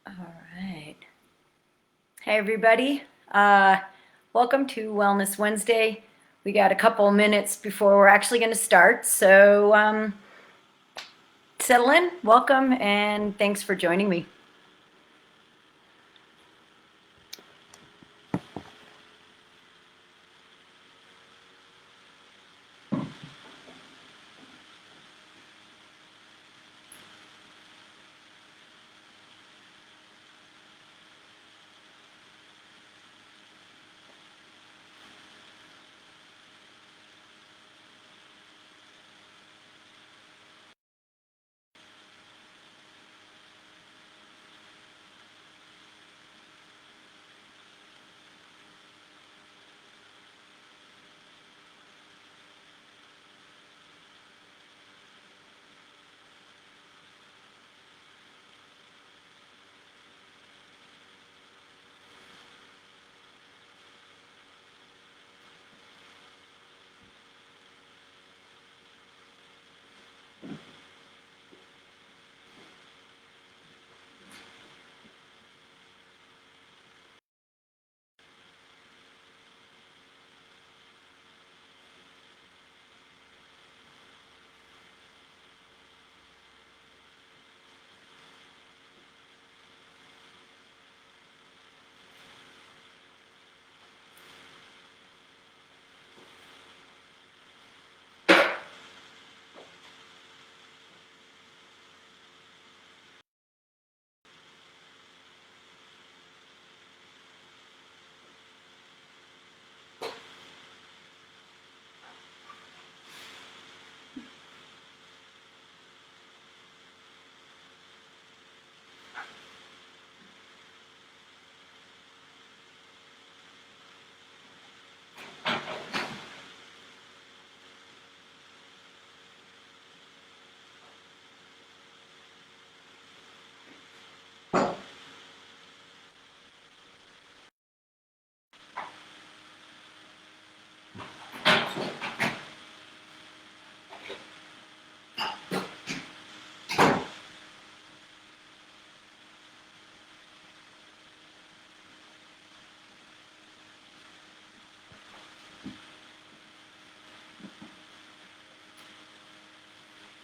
All right. Hey, everybody. Welcome to Wellness Wednesday. We got a couple minutes before we're actually going to start. So settle in, welcome, and thanks for joining me.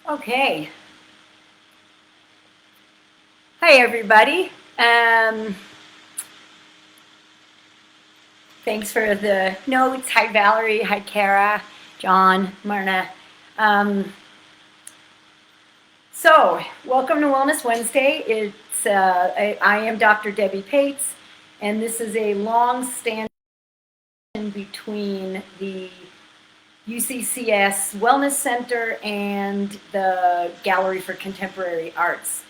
Okay. Hi, everybody. Thanks for the notes. Hi, Valerie. Hi, Kara, John, Marna. So, welcome to Wellness Wednesday. I am Dr. Debbie Pates, and this is a long-standing between the UCCS Wellness Center and the Gallery for Contemporary Arts.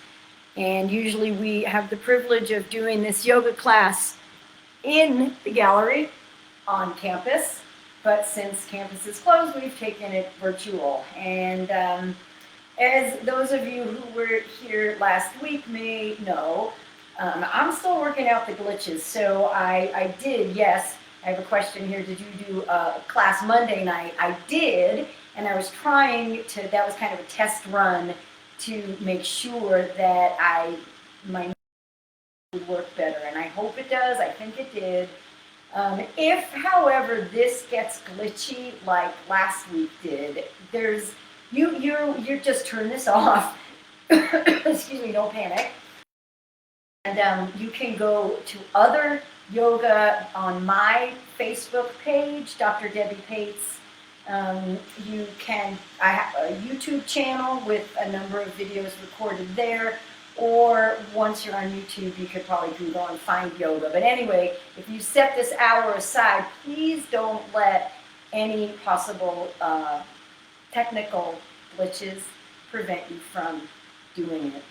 And usually we have the privilege of doing this yoga class in the gallery on campus, but since campus is closed, we've taken it virtual. And as those of you who were here last week may know, I'm still working out the glitches. So I did, yes, I have a question here. Did you do a class Monday night? I did, and I was trying to, that was kind of a test run to make sure that my would work better, and I hope it does. I think it did. If, however, this gets glitchy like last week did, you just turn this off. Excuse me, don't panic. And you can go to other yoga on my Facebook page, Dr. Debbie Pates. I have a YouTube channel with a number of videos recorded there. Or once you're on YouTube, you could probably Google and find yoga. But anyway, if you set this hour aside, please don't let any possible technical glitches prevent you from doing it.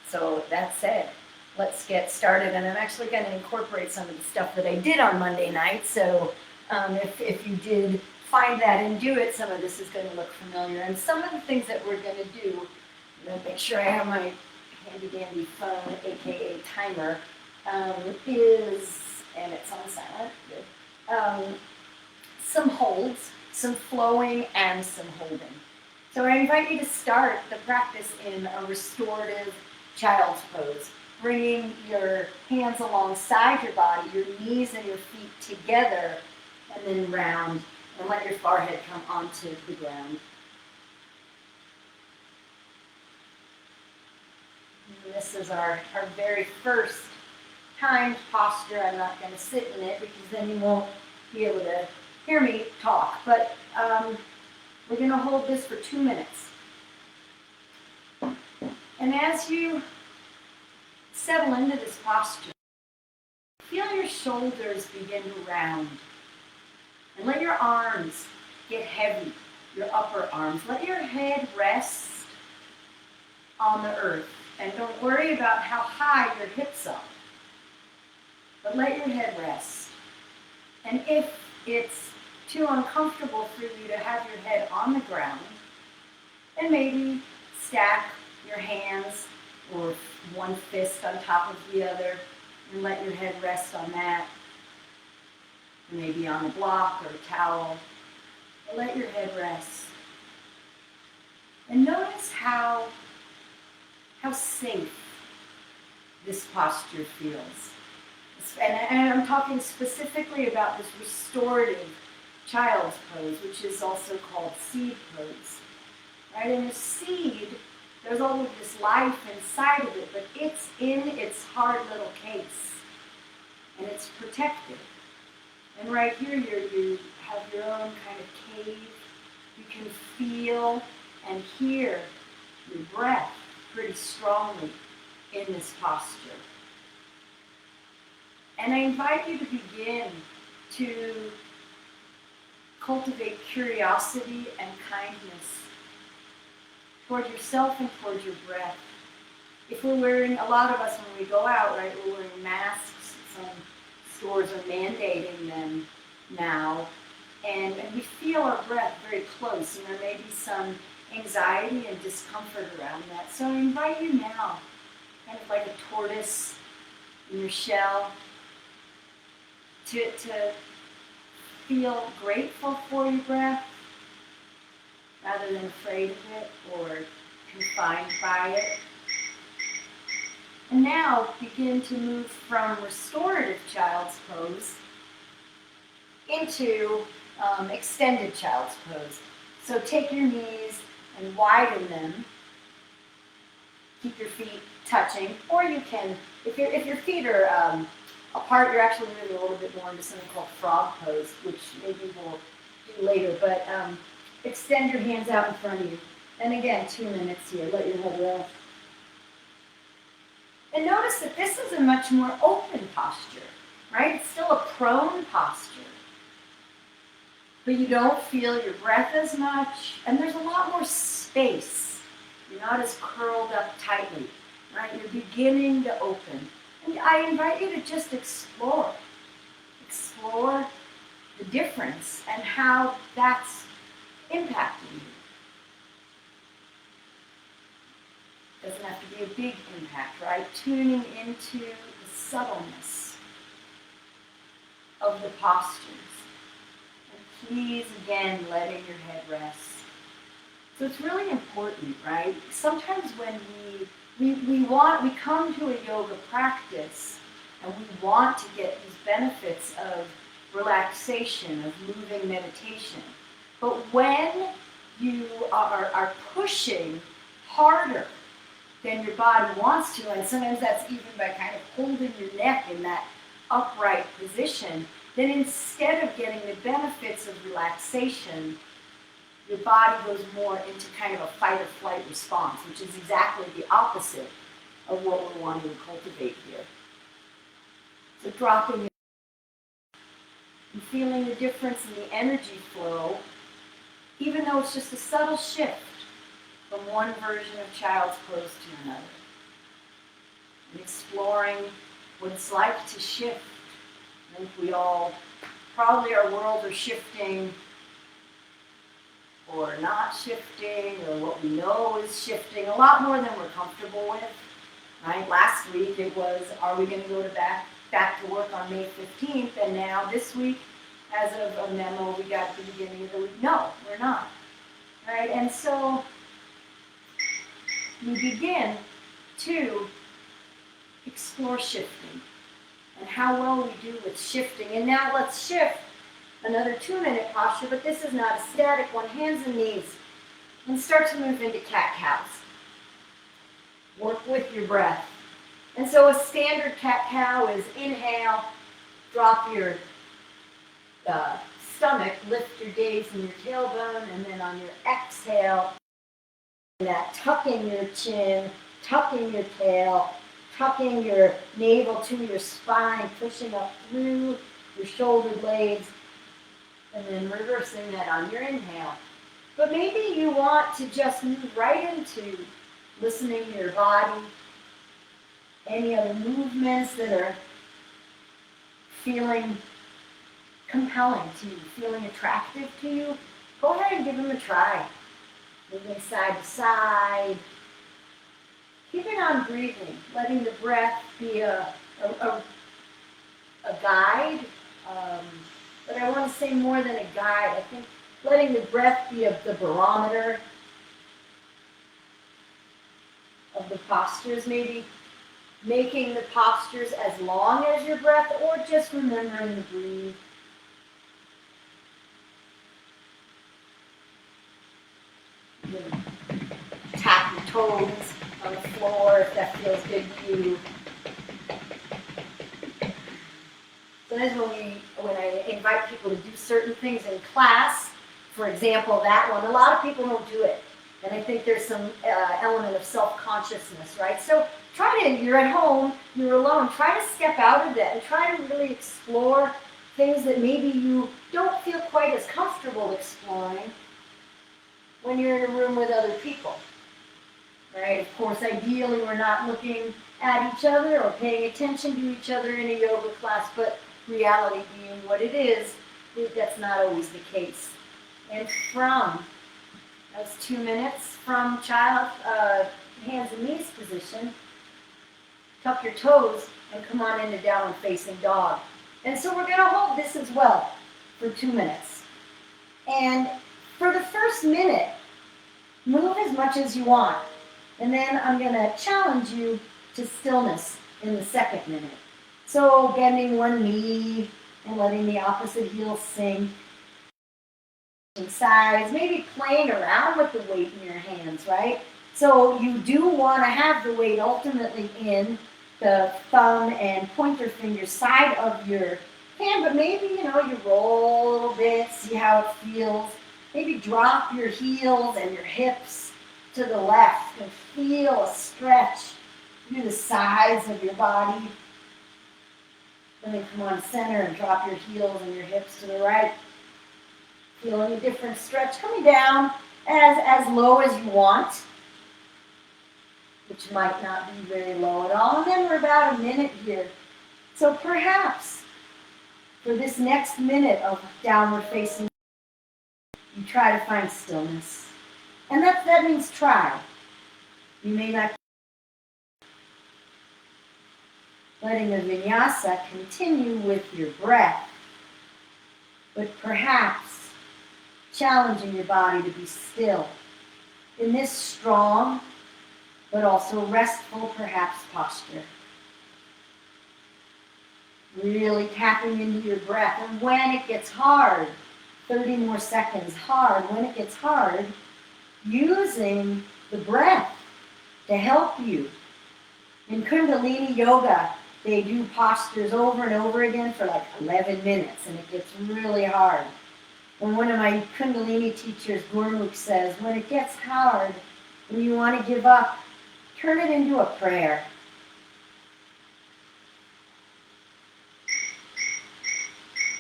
So that said, let's get started. And I'm actually going to incorporate some of the stuff that I did on Monday night. So if you did find that and do it, some of this is going to look familiar. And some of the ththings that we're going to do, I'm going to make sure I have my handy dandy phone, aka timer, is, and it's on silent, good, some holds, some flowing, and some holding. So I invite you to start the practice in a restorative child's pose. bringing your hands alongside your body, your knees and your feet together, and then round, and let your forehead come onto the ground. And this is our very first timed posture. I'm not going to sit in it because then you won't be able to hear me talk, but we're going to hold this for 2 minutes. And as you settle into this posture, feel your shoulders begin to round. And let your arms get heavy, your upper arms. Let your head rest on the earth. And don't worry about how high your hips are. But let your head rest. And if it's too uncomfortable for you to have your head on the ground, then maybe stack your hands or one fist on top of the other and let your head rest on that. Maybe on a block or a towel. But let your head rest. And notice how safe this posture feels. And I'm talking specifically about this restorative child's pose, which is also called seed pose. Right? And a seed, there's all of this life inside of it, but it's in its hard little case. And it's protected. And right here, you have your own kind of cave. You can feel and hear your breath pretty strongly in this posture. And I invite you to begin to cultivate curiosity and kindness toward yourself and toward your breath. If we're wearing, a lot of us when we go out, right, we're wearing masks. Some stores are mandating them now. And we feel our breath very close, and there may be some anxiety and discomfort around that. So I invite you now, kind of like a tortoise in your shell, to feel grateful for your breath rather than afraid of it or confined by it. And now begin to move from restorative child's pose into extended child's pose. So take your knees and widen them. Keep your feet touching, or you can, if your feet are apart, you're actually moving a little bit more into something called frog pose, which maybe we'll do later. But extend your hands out in front of you. And again, 2 minutes here. Let your head rest. And notice that this is a much more open posture, right? It's still a prone posture. But you don't feel your breath as much, and there's a lot more space. You're not as curled up tightly, right? You're beginning to open. And I invite you to just explore the difference and how that's impacting you. Doesn't have to be a big impact, right? Tuning into the subtleness of the postures. And please, again, letting your head rest. So it's really important, right? Sometimes when we come to a yoga practice and we want to get these benefits of relaxation, of moving meditation. But when you are pushing harder than your body wants to, and sometimes that's even by kind of holding your neck in that upright position, then instead of getting the benefits of relaxation, your body goes more into kind of a fight or flight response, which is exactly the opposite of what we're wanting to cultivate here. So dropping and feeling the difference in the energy flow, even though it's just a subtle shift from one version of child's pose to another. And exploring what it's like to shift. I think we all, probably our world are shifting or not shifting, or what we know is shifting a lot more than we're comfortable with. Right? Last week it was, are we going to go back to work on May 15th? And now this week, as of a memo we got at the beginning of the week, no, we're not. Right? And so we begin to explore shifting and how well we do with shifting. And now let's shift another 2-minute posture, but this is not a static one, hands and knees. And start to move into cat-cows. Work with your breath. And so a standard cat-cow is inhale, drop your stomach, lift your gaze and your tailbone, and then on your exhale, that tucking your chin, tucking your tail, tucking your navel to your spine, pushing up through your shoulder blades, and then reversing that on your inhale. But maybe you want to just move right into listening to your body, any other movements that are feeling compelling to you, feeling attractive to you. Go ahead and give them a try. Moving side to side. Keeping on breathing, letting the breath be a guide. But I want to say more than a guide. I think letting the breath be the barometer of the postures, maybe making the postures as long as your breath, or just remembering to breathe. Tap your toes on the floor if that feels good to you. Sometimes when I invite people to do certain things in class, for example, that one, a lot of people don't do it. And I think there's some element of self-consciousness, right? So you're at home, you're alone, try to step out of that and try to really explore things that maybe you don't feel quite as comfortable exploring when you're in a room with other people, right? Of course, ideally, we're not looking at each other or paying attention to each other in a yoga class, but reality being what it is, that's not always the case. And that's 2 minutes, from hands and knees position, tuck your toes and come on into downward facing dog. And so we're going to hold this as well for 2 minutes. And for the first minute, move as much as you want. And then I'm going to challenge you to stillness in the second minute. So bending one knee and letting the opposite heel sink. Sides, maybe playing around with the weight in your hands, right? So you do want to have the weight ultimately in the thumb and pointer finger side of your hand, but maybe, you roll a little bit, see how it feels. Maybe drop your heels and your hips to the left and feel a stretch through the sides of your body. And then come on center and drop your heels and your hips to the right. Feeling a different stretch, coming down as low as you want, which might not be very low at all. And then we're about a minute here. So perhaps for this next minute of downward facing, you try to find stillness. And that means try. You may not. Letting the vinyasa continue with your breath, but perhaps challenging your body to be still in this strong but also restful, perhaps, posture. Really tapping into your breath. And when it gets hard, 30 more seconds hard, when it gets hard, using the breath to help you. In Kundalini Yoga, they do postures over and over again for like 11 minutes, and it gets really hard. And one of my Kundalini teachers, Gurmukh, says, when it gets hard, when you want to give up, turn it into a prayer.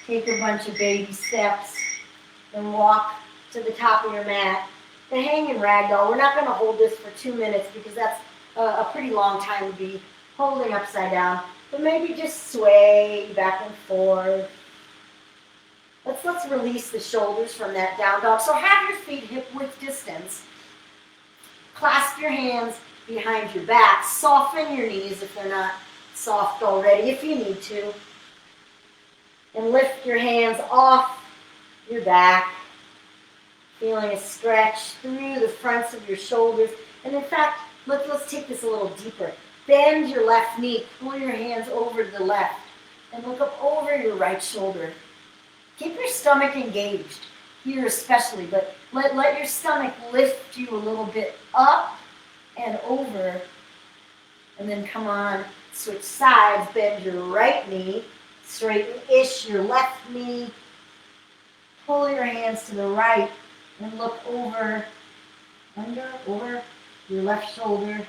Take a bunch of baby steps and walk to the top of your mat. The hanging ragdoll, we're not going to hold this for 2 minutes because that's a pretty long time to be holding upside down. But maybe just sway back and forth. Let's release the shoulders from that down dog. So have your feet hip-width distance. Clasp your hands behind your back. Soften your knees if they're not soft already, if you need to. And lift your hands off your back. Feeling a stretch through the fronts of your shoulders. And in fact, let's take this a little deeper. Bend your left knee, pull your hands over to the left, and look up over your right shoulder. Keep your stomach engaged here especially, but let your stomach lift you a little bit up and over, and then come on, switch sides, bend your right knee, straighten-ish your left knee, pull your hands to the right, and look over your left shoulder,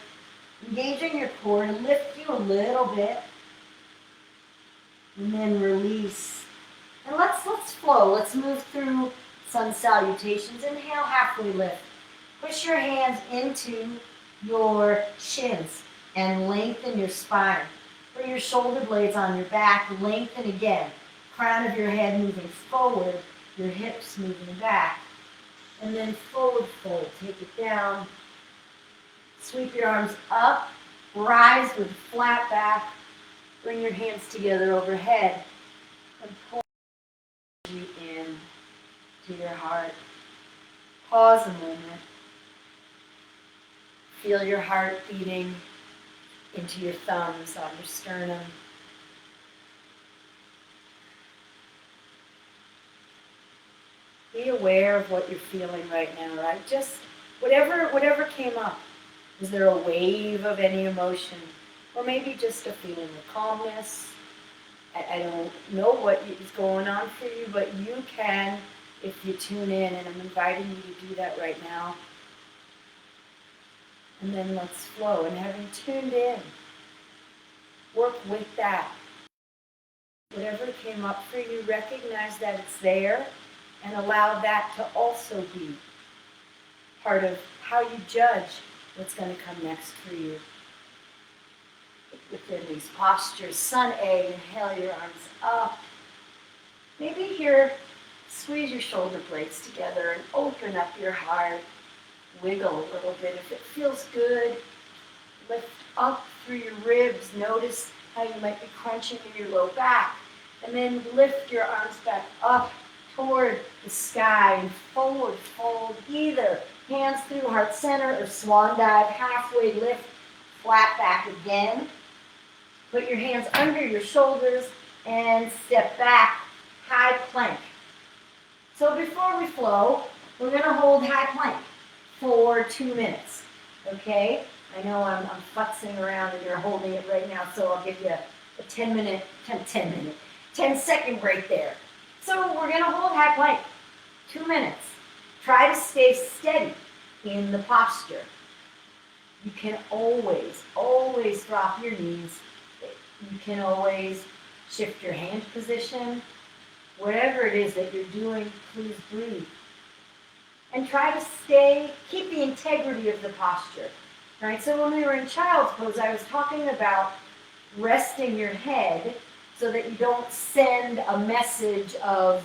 engaging your core to lift you a little bit, and then release. And let's flow. Let's move through sun salutations. Inhale, halfway lift. Push your hands into your shins and lengthen your spine. Bring your shoulder blades on your back, lengthen again. Crown of your head moving forward, your hips moving back. And then forward fold, take it down. Sweep your arms up, rise with flat back. Bring your hands together overhead and pull you in to your heart. Pause a moment. Feel your heart beating into your thumbs on your sternum. Be aware of what you're feeling right now, right? Just whatever came up. Is there a wave of any emotion? Or maybe just a feeling of calmness? I don't know what is going on for you, but you can if you tune in, and I'm inviting you to do that right now. And then let's flow. And having tuned in, work with that. Whatever came up for you, recognize that it's there and allow that to also be part of how you judge what's going to come next for you. Within these postures, Sun A, inhale your arms up. Maybe here, squeeze your shoulder blades together and open up your heart. Wiggle a little bit. If it feels good, lift up through your ribs. Notice how you might be crunching in your low back. And then lift your arms back up toward the sky and forward fold, either hands through heart center or swan dive, halfway lift, flat back again. Put your hands under your shoulders and step back, high plank. So before we flow, we're going to hold high plank for 2 minutes, okay? I know I'm futzing around and you're holding it right now, so I'll give you a 10-second break there. So we're going to hold high plank, 2 minutes. Try to stay steady in the posture. You can always drop your knees. You can always shift your hand position. Whatever it is that you're doing, please breathe. And try to keep the integrity of the posture. Right? So when we were in child's pose, I was talking about resting your head so that you don't send a message of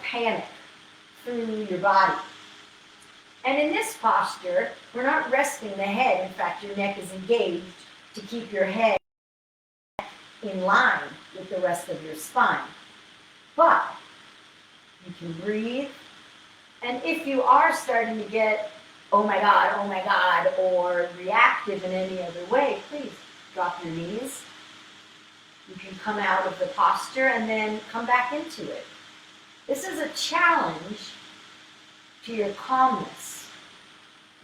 panic through your body. And in this posture, we're not resting the head. In fact, your neck is engaged to keep your head in line with the rest of your spine. But you can breathe. And if you are starting to get, oh my God, or reactive in any other way, please drop your knees. You can come out of the posture and then come back into it. This is a challenge to your calmness.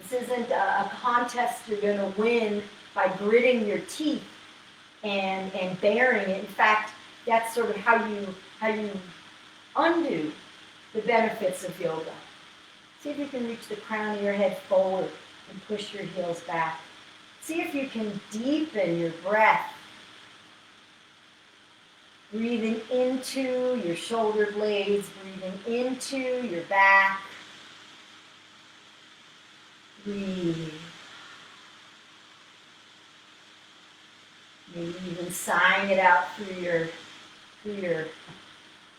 This isn't a contest you're going to win by gritting your teeth and bearing it. In fact, that's sort of how you undo the benefits of yoga. See if you can reach the crown of your head forward and push your heels back. See if you can deepen your breath. Breathing into your shoulder blades, breathing into your back. Breathe. Maybe even sighing it out through your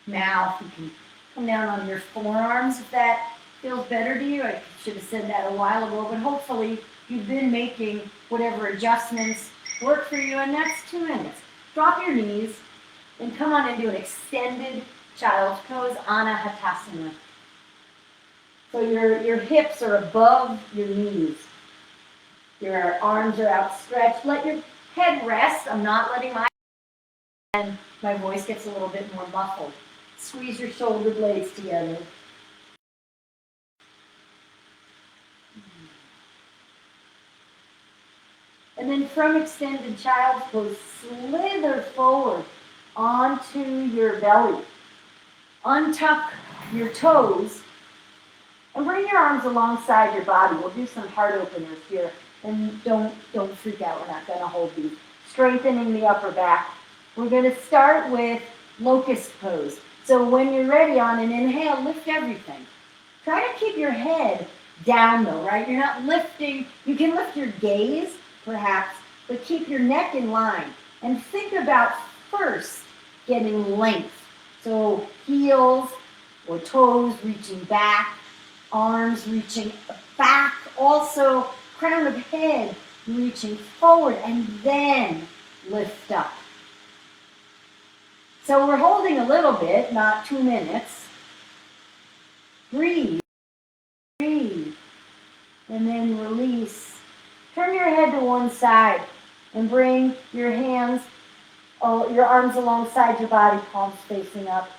mouth. You can come down on your forearms if that feels better to you. I should have said that a while ago, but hopefully you've been making whatever adjustments work for you, and that's 2 minutes. Drop your knees and come on into an extended child's pose, Anahatasana. So your hips are above your knees. Your arms are outstretched. Let your head rest. I'm not letting my voice gets a little bit more muffled. Squeeze your shoulder blades together. And then from extended child's pose, slither forward onto your belly. Untuck your toes and bring your arms alongside your body. We'll do some heart openers here. And don't freak out. We're not going to hold these. Strengthening the upper back. We're going to start with Locust Pose. So when you're ready on an inhale, lift everything. Try to keep your head down though, right? You're not lifting. You can lift your gaze, perhaps, but keep your neck in line. And think about first getting length. So heels or toes reaching back, arms reaching back, also crown of head reaching forward, and then lift up. So we're holding a little bit, not 2 minutes. Breathe, breathe, and then release. Turn your head to one side and bring your hands, your arms alongside your body, palms facing up.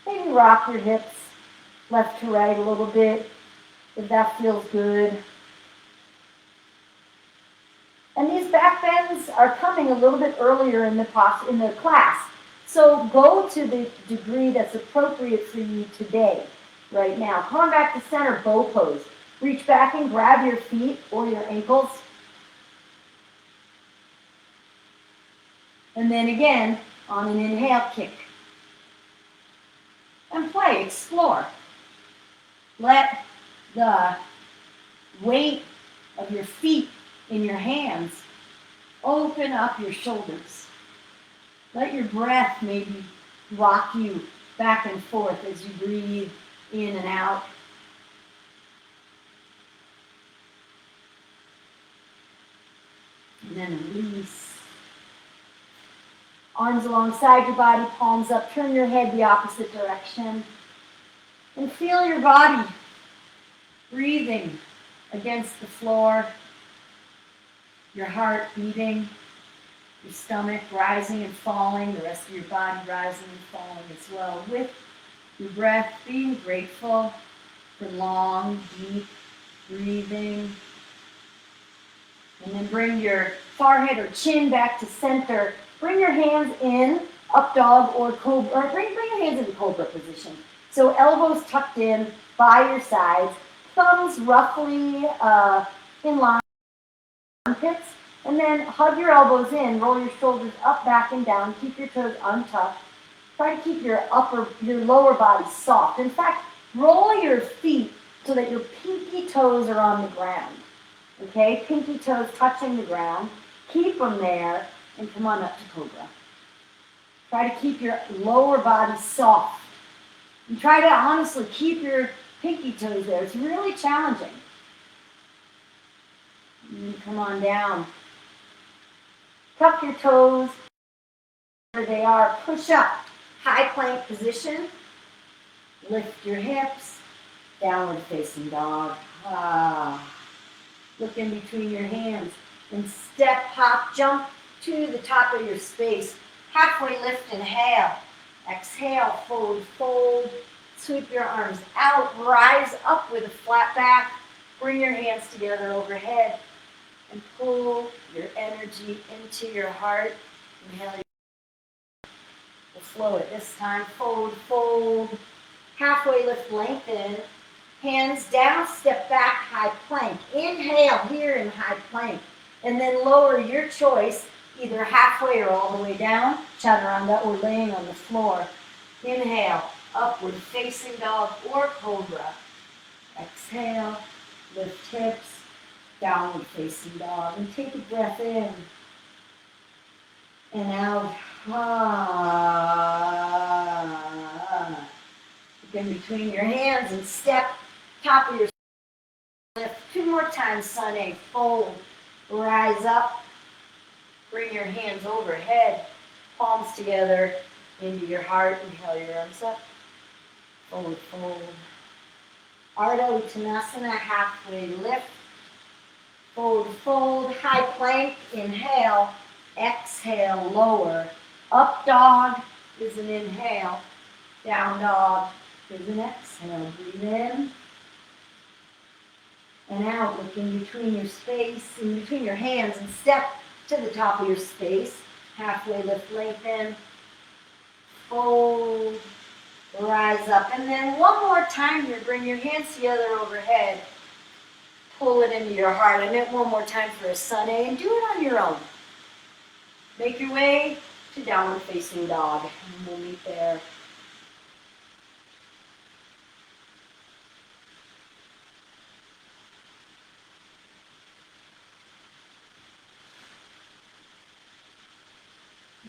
Maybe rock your hips left to right a little bit, if that feels good. And these back bends are coming a little bit earlier in the class. So go to the degree that's appropriate for you today, right now. Come on back to center, bow pose. Reach back and grab your feet or your ankles. And then again, on an inhale, kick. And play, explore. Let the weight of your feet in your hands open up your shoulders. Let your breath maybe rock you back and forth as you breathe in and out. And then release. Arms alongside your body, palms up. Turn your head the opposite direction. And feel your body breathing against the floor. Your heart beating. Your stomach rising and falling. The rest of your body rising and falling as well. With your breath, being grateful for long, deep breathing. And then bring your forehead or chin back to center. Bring your hands in, up dog or cobra, or bring your hands into cobra position. So elbows tucked in by your sides, thumbs roughly in line with armpits, and then hug your elbows in, roll your shoulders up, back, and down. Keep your toes untucked. Try to keep your lower body soft. In fact, roll your feet so that your pinky toes are on the ground. Okay, pinky toes touching the ground. Keep them there. And come on up to cobra. Try to keep your lower body soft. And try to honestly keep your pinky toes there. It's really challenging. And come on down. Tuck your toes where they are. Push up. High plank position. Lift your hips. Downward facing dog. Look in between your hands. And step, hop, jump to the top of your space. Halfway lift, inhale. Exhale, fold, fold. Sweep your arms out. Rise up with a flat back. Bring your hands together overhead. And pull your energy into your heart. Inhale. We'll flow it this time. Fold, fold. Halfway lift, lengthen. Hands down, step back, high plank. Inhale here in high plank. And then lower your choice, either halfway or all the way down. Chaturanga or laying on the floor. Inhale, upward facing dog or cobra. Exhale, lift hips, downward facing dog. And take a breath in and out. Look in between your hands and step, top of your lift. 2 more times, Sunny. Fold, rise up. Bring your hands overhead, palms together into your heart. Inhale your arms up. Fold, fold. Ardha Uttanasana, halfway lift. Forward fold, high plank, inhale, exhale, lower. Up dog is an inhale, down dog is an exhale. Breathe in and out. Look in between your space, in between your hands, and step to the top of your space. Halfway lift, lengthen, fold, rise up. And then one more time here, bring your hands together overhead. Pull it into your heart. And then one more time for a sun A, and do it on your own. Make your way to downward facing dog, and we'll meet there.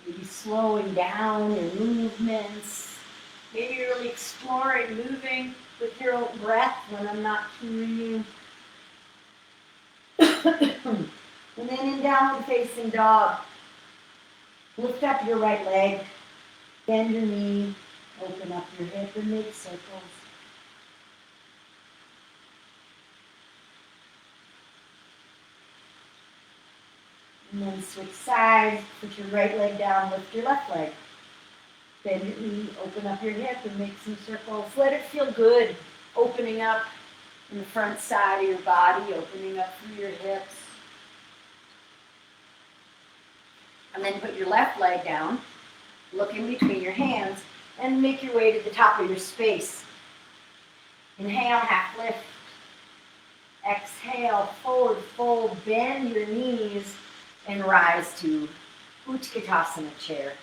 Maybe slowing down your movements. Maybe you're really exploring moving with your own breath when I'm not cueing you. And then in downward facing dog, lift up your right leg, bend your knee, open up your hip and make circles. And then switch sides, put your right leg down, lift your left leg. Bend your knee, open up your hip and make some circles. Let it feel good, opening up in the front side of your body, opening up through your hips. And then put your left leg down, look in between your hands, and make your way to the top of your space. Inhale, half lift. Exhale, forward fold, bend your knees, and rise to Utkatasana chair.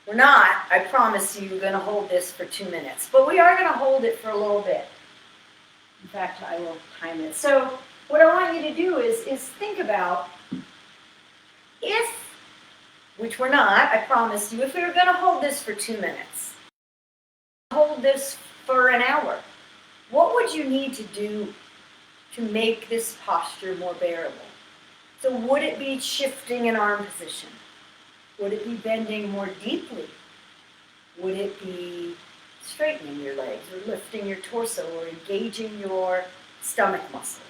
We're not, I promise you, going to hold this for 2 minutes, but we are going to hold it for a little bit. In fact, I will time it. So what I want you to do is think about if, which we're not, I promise you, if we were going to hold this for 2 minutes, hold this for an hour, what would you need to do to make this posture more bearable? So would it be shifting an arm position? Would it be bending more deeply? Would it be straightening your legs or lifting your torso or engaging your stomach muscles?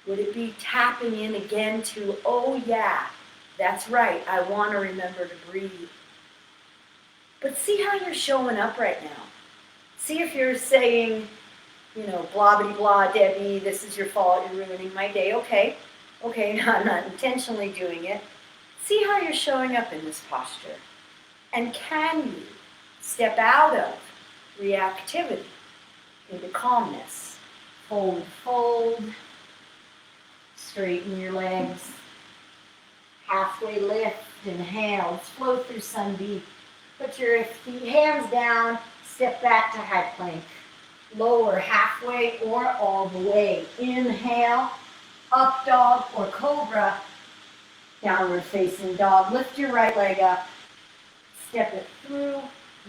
Would it be tapping in again to, oh yeah, that's right, I want to remember to breathe. But see how you're showing up right now. See if you're saying, blah, blah, blah, Debbie, this is your fault, you're ruining my day. Okay, I'm not intentionally doing it. See how you're showing up in this posture. And can you step out of reactivity into calmness? Fold, straighten your legs. Halfway lift, inhale, let's flow through sun B. Put your hands down, step back to high plank. Lower halfway or all the way. Inhale, up dog or cobra, downward facing dog. Lift your right leg up, step it through,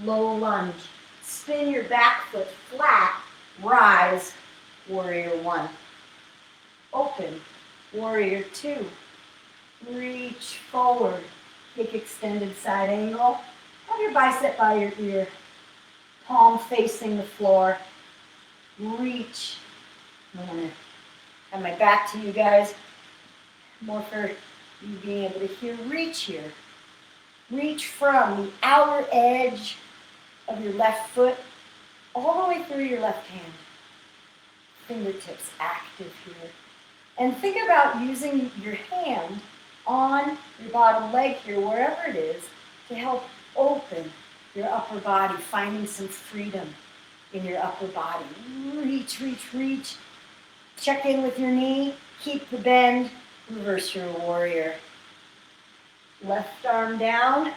low lunge. Spin your back foot flat, rise, warrior one. Open, warrior two. Reach forward, take extended side angle. Have your bicep by your ear, palm facing the floor. Reach. I'm going to have my back to you guys, more for you being able to hear. Reach here. Reach from the outer edge of your left foot all the way through your left hand. Fingertips active here. And think about using your hand on your bottom leg here, wherever it is, to help open your upper body, finding some freedom in your upper body. Reach, reach, reach. Check in with your knee. Keep the bend. Reverse your warrior. Left arm down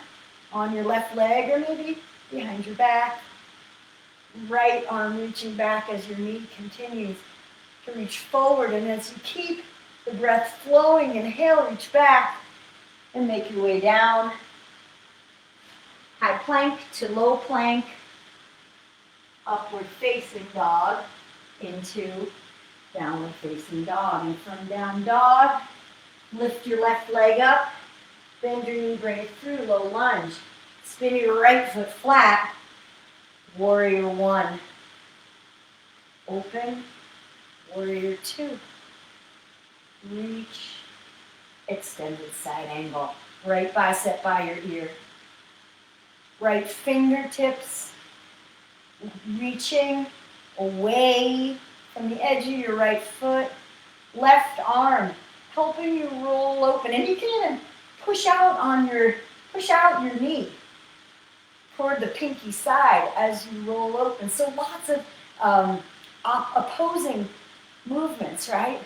on your left leg or maybe behind your back. Right arm reaching back as your knee continues to reach forward. And as you keep the breath flowing, inhale, reach back and make your way down. High plank to low plank. Upward facing dog into downward facing dog. And from down dog, lift your left leg up, bend your knee, bring it through, low lunge. Spin your right foot flat, warrior one. Open, warrior two. reach, extended side angle. Right bicep by your ear. Right fingertips reaching away from the edge of your right foot. Left arm helping you roll open. And you can push out your knee toward the pinky side as you roll open. So lots of opposing movements, right?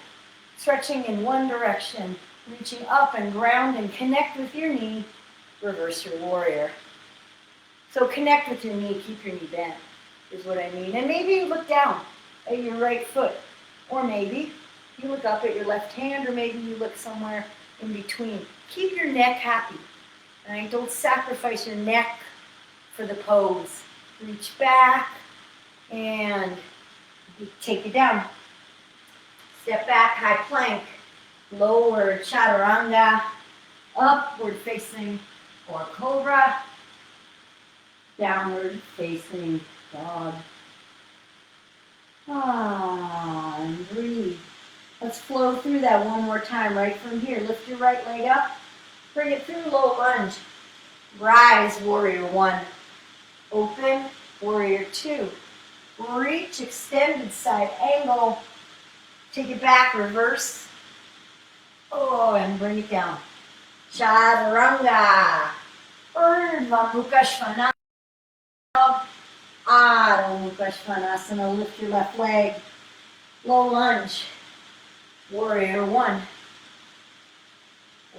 Stretching in one direction, reaching up and grounding. Connect with your knee, reverse your warrior. So connect with your knee, keep your knee bent, is what I mean. And maybe you look down at your right foot, or maybe you look up at your left hand, or maybe you look somewhere in between. Keep your neck happy, right? Don't sacrifice your neck for the pose. Reach back and take it down. Step back, high plank, lower chaturanga, upward facing or cobra, downward facing dog. And breathe. Let's flow through that one more time right from here. Lift your right leg up, bring it through low lunge. Rise, warrior one. Open, warrior two. Reach, extended side angle. Take it back, reverse. Oh, and bring it down. Chaturanga. Urdhva Mukha Svanasana. Adho Mukha Svanasana. Lift your left leg. Low lunge. Warrior one.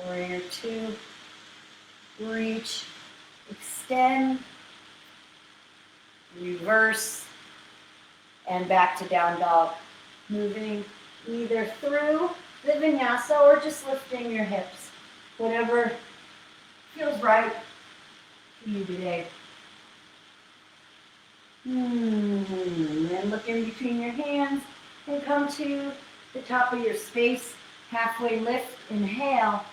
Warrior two. Reach. Extend. Reverse. And back to down dog. Moving either through the vinyasa or just lifting your hips. Whatever feels right for you today. Then look in between your hands and come to the top of your space. Halfway lift, inhale.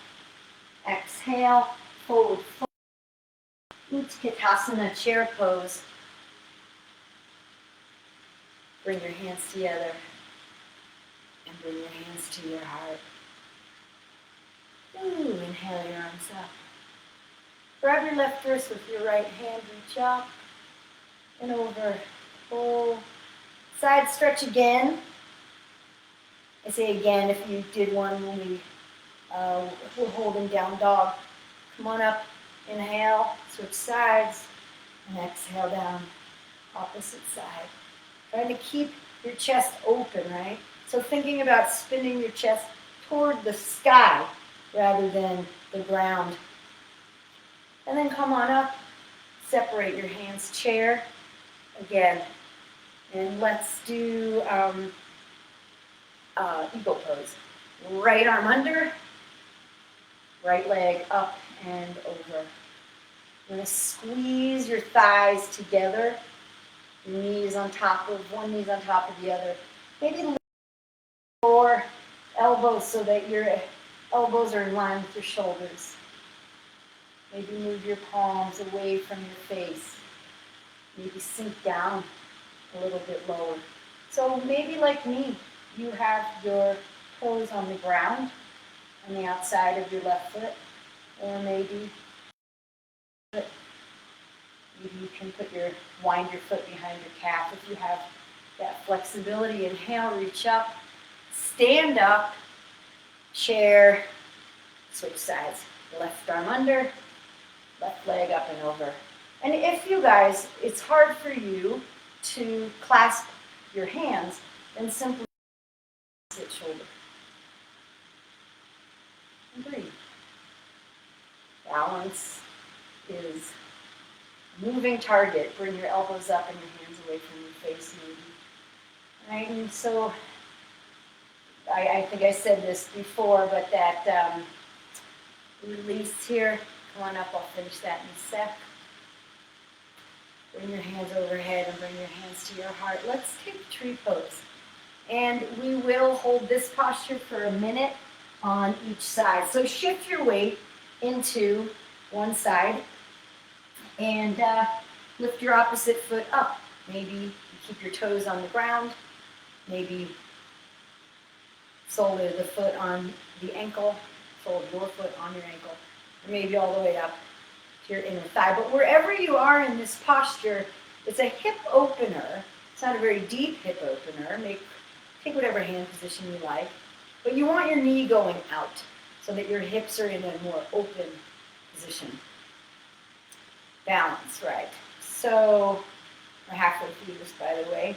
Exhale, forward fold. Utkatasana, chair pose. Bring your hands together and bring your hands to your heart. Inhale your arms up. Grab your left wrist with your right hand, reach up and over. Pull. Side stretch again. I say again if you did one when we were holding down dog. Come on up, inhale, switch sides, and exhale down, opposite side. Trying to keep your chest open, right? So thinking about spinning your chest toward the sky rather than the ground. And then come on up, separate your hands, chair again. And let's do eagle pose. Right arm under, right leg up and over. You're going to squeeze your thighs together. Knees on top of one, knees on top of the other. Maybe lift your elbows so that your elbows are in line with your shoulders. Maybe move your palms away from your face. Maybe sink down a little bit lower. So maybe like me, you have your toes on the ground on the outside of your left foot, or maybe you can wind your foot behind your calf if you have that flexibility. Inhale, reach up, stand up, chair, switch sides. Left arm under, left leg up and over. And if you guys, it's hard for you to clasp your hands, then simply sit shoulder. And breathe. Balance is moving target. Bring your elbows up and your hands away from your face, maybe. Right? And so, I think I said this before, but that release here. Come on up, I'll finish that in a sec. Bring your hands overhead and bring your hands to your heart. Let's take tree pose. And we will hold this posture for a minute on each side. So shift your weight into one side and lift your opposite foot up. Maybe you keep your toes on the ground. Maybe sole of the foot on the ankle, sole of your foot on your ankle, or maybe all the way up to your inner thigh. But wherever you are in this posture, it's a hip opener. It's not a very deep hip opener. Take whatever hand position you like. But you want your knee going out so that your hips are in a more open position. Balance, right. So, we're halfway through this, by the way.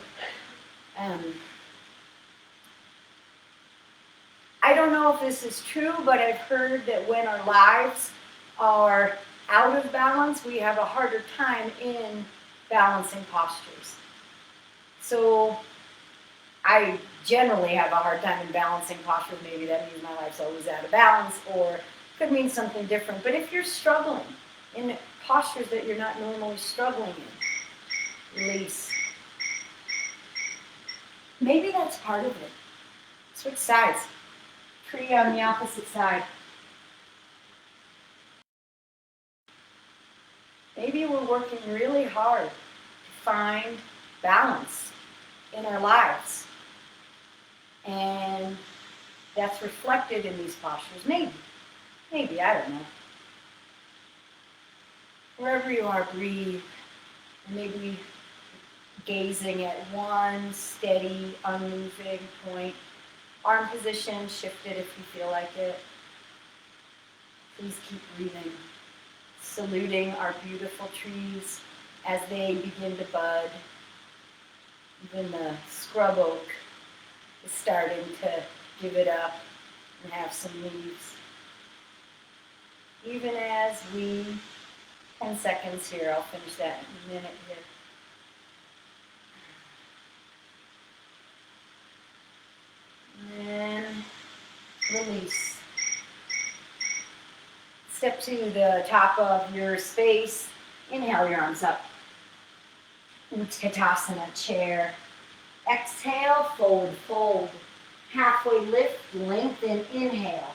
I don't know if this is true, but I've heard that when our lives are out of balance, we have a harder time in balancing postures. So I generally have a hard time in balancing postures. Maybe that means my life's always out of balance, or could mean something different. But if you're struggling in postures that you're not normally struggling in, release. Maybe that's part of it. Switch sides. Tree on the opposite side. Maybe we're working really hard to find balance in our lives. And that's reflected in these postures. Maybe, I don't know. Wherever you are, breathe. And maybe gazing at one steady, unmoving point. Arm position, shift it if you feel like it. Please keep breathing. Saluting our beautiful trees as they begin to bud. Even the scrub oak is starting to give it up and have some leaves. Even as we, 10 seconds here, I'll finish that in a minute here. And release. Step to the top of your space. Inhale your arms up. Utkatasana, chair. Exhale, forward fold. Halfway lift, lengthen, inhale.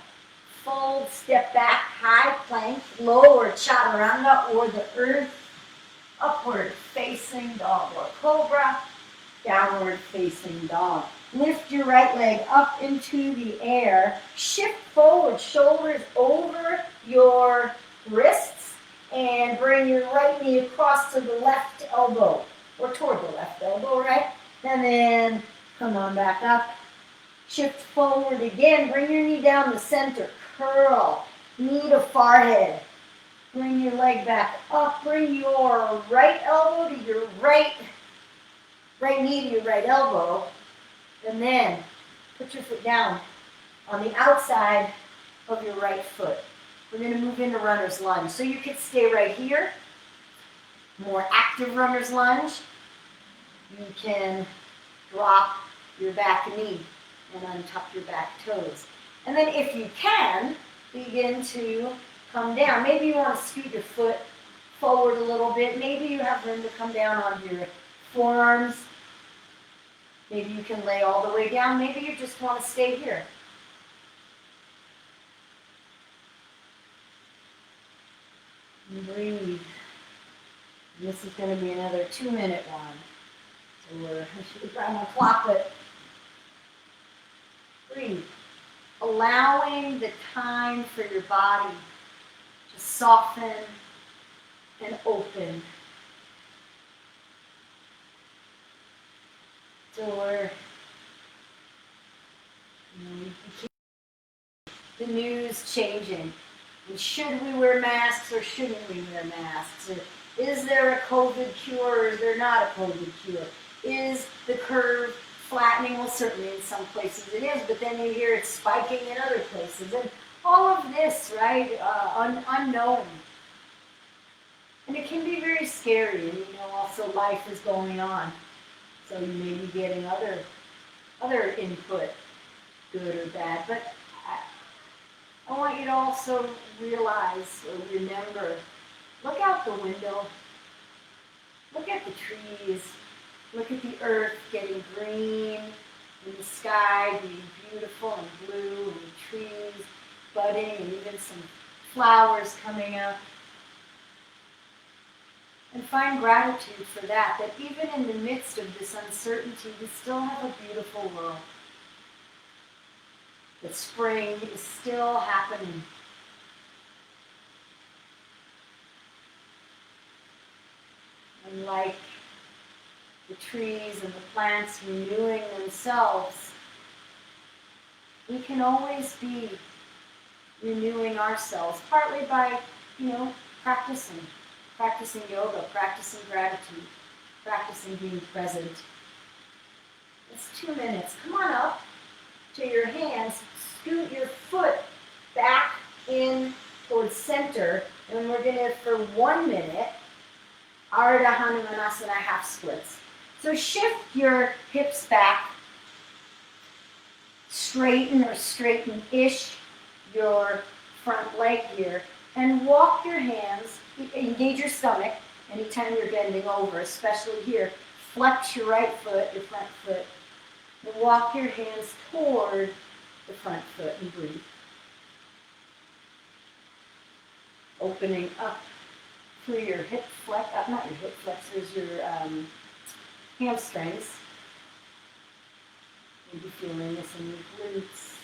Fold, step back, high plank, lower chaturanga or the earth. Upward facing dog or cobra. Downward facing dog. Lift your right leg up into the air. Shift forward, shoulders over your wrists, and bring your right knee across to the left elbow, or toward the left elbow, right? And then come on back up. Shift forward again. Bring your knee down the center. Curl. Knee to forehead. Bring your leg back up. Bring your right elbow to your right knee to your right elbow. And then put your foot down on the outside of your right foot. We're going to move into runner's lunge. So you could stay right here. More active runner's lunge. You can drop your back knee and untuck your back toes. And then if you can, begin to come down. Maybe you want to scoot your foot forward a little bit. Maybe you have room to come down on your forearms. Maybe you can lay all the way down. Maybe you just want to stay here. And breathe. And this is going to be another 2-minute one. So I should grab my clock, but breathe. Allowing the time for your body to soften and open. Or the news changing. And should we wear masks or shouldn't we wear masks? Or is there a COVID cure or is there not a COVID cure? Is the curve flattening? Well, certainly in some places it is, but then you hear it spiking in other places. And all of this, right, unknown. And it can be very scary, and also life is going on. So you may be getting other input, good or bad. But I want you to also realize or remember, look out the window. Look at the trees. Look at the earth getting green, and the sky being beautiful and blue, and the trees budding, and even some flowers coming up. And find gratitude for that even in the midst of this uncertainty, we still have a beautiful world. The spring is still happening. And like the trees and the plants renewing themselves, we can always be renewing ourselves, partly by, practicing yoga, practicing gratitude, practicing being present. It's 2 minutes. Come on up to your hands, scoot your foot back in towards center, and we're gonna, for 1 minute, Ardha Hanumanasana half splits. So shift your hips back, straighten or straighten-ish your front leg here, and walk your hands, engage your stomach anytime you're bending over, especially here. Flex your right foot, your front foot, and walk your hands toward the front foot and breathe. Opening up through your hip flex, not your hip flexors, your hamstrings. Maybe feeling this in your glutes.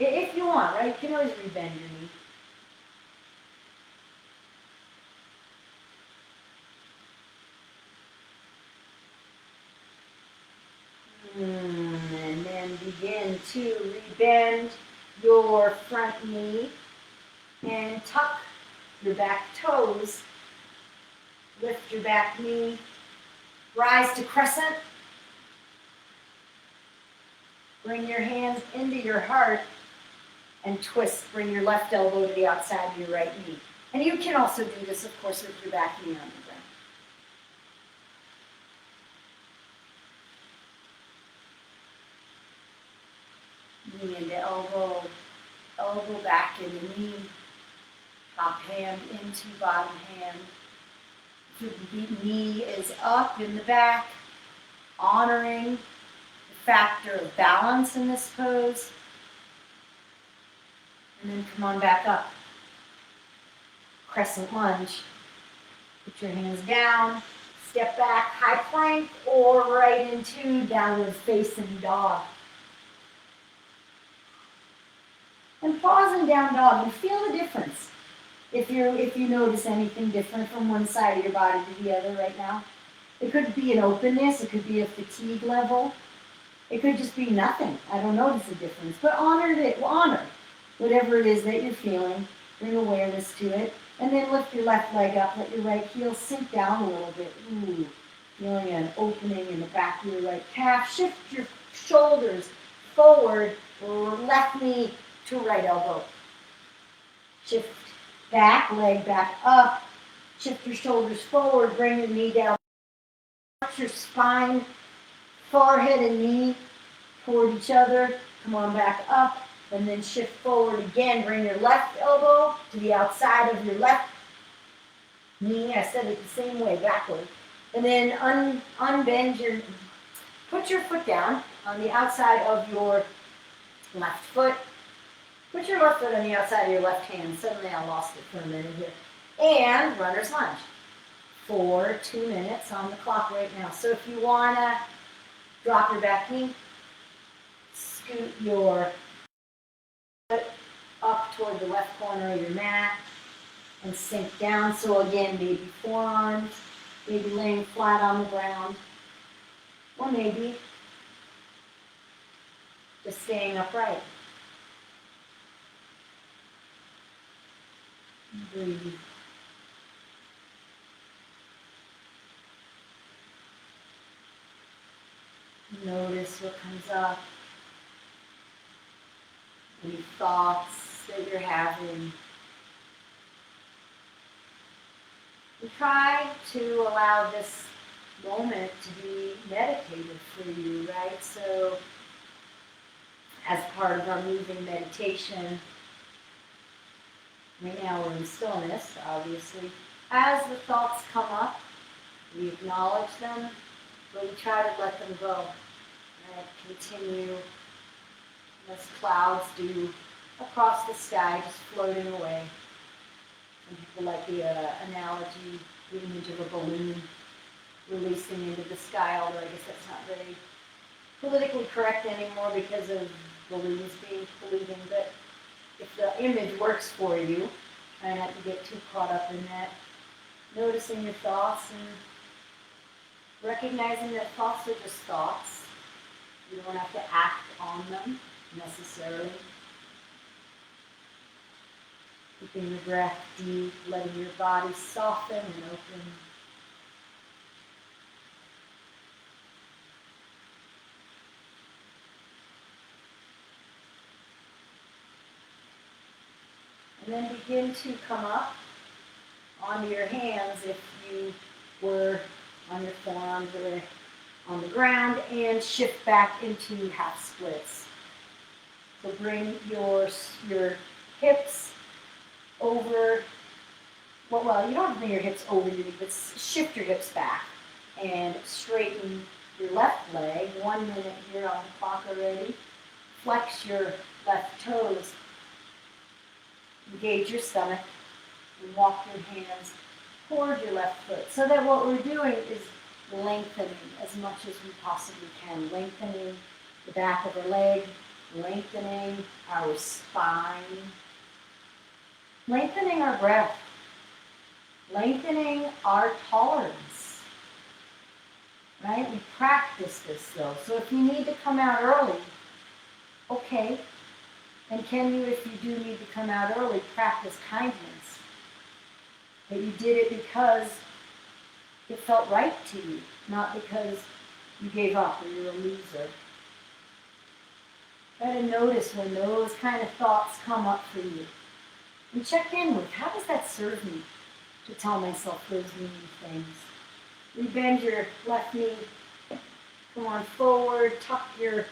If you want, right? You can always rebend your knee. And then begin to rebend your front knee and tuck your back toes. Lift your back knee. Rise to crescent. Bring your hands into your heart and twist. Bring your left elbow to the outside of your right knee. And you can also do this, of course, with your back knee on the ground. Knee into elbow, elbow back into knee, top hand into bottom hand. The knee is up in the back, honoring the factor of balance in this pose. And then come on back up. Crescent lunge. Put your hands down, step back, high plank, or right into downward facing dog. And pause in down dog and feel the difference. If you notice anything different from one side of your body to the other right now. It could be an openness, it could be a fatigue level. It could just be nothing. I don't notice a difference. But honor whatever it is that you're feeling. Bring awareness to it. And then lift your left leg up, let your right heel sink down a little bit. Ooh, feeling an opening in the back of your right calf. Shift your shoulders forward, left knee to right elbow. Shift back, leg back up. Shift your shoulders forward, bring your knee down. Arch your spine, forehead and knee toward each other. Come on back up, and then shift forward again. Bring your left elbow to the outside of your left knee. I said it the same way, backward. And then unbend put your foot down on the outside of your left foot. Put your left foot on the outside of your left hand. Suddenly I lost it for a minute here. And runner's lunge for 2 minutes on the clock right now. So if you want to drop your back knee, scoot your foot up toward the left corner of your mat and sink down. So again, maybe forearms, maybe laying flat on the ground, or maybe just staying upright. Breathe. Notice what comes up. Any thoughts that you're having. And try to allow this moment to be meditative for you, right? So, as part of our moving meditation, right now we're in stillness, obviously. As the thoughts come up, we acknowledge them, but we try to let them go. Right? Continue as clouds do across the sky, just floating away. Some people like the analogy, the image of a balloon releasing into the sky, although I guess that's not very politically correct anymore because of balloons being polluting, but if the image works for you, try not to get too caught up in that. Noticing your thoughts and recognizing that thoughts are just thoughts. You don't have to act on them necessarily. Keeping the breath deep, letting your body soften and open. And then begin to come up onto your hands if you were on your forearms or on the ground, and shift back into half splits. So bring your hips over, well, you don't have to bring your hips over your knee, but shift your hips back and straighten your left leg. 1 minute here on the clock already. Flex your left toes. Engage your stomach and walk your hands toward your left foot. So that what we're doing is lengthening as much as we possibly can. Lengthening the back of our leg, lengthening our spine, lengthening our breath, lengthening our tolerance. Right? We practice this though. So if you need to come out early, okay. And can you, if you do need to come out early, practice kindness? That you did it because it felt right to you, not because you gave up or you're a loser. Try to notice when those kind of thoughts come up for you. And check in with, how does that serve me to tell myself those mean things? Rebend your left knee, come on forward, tuck your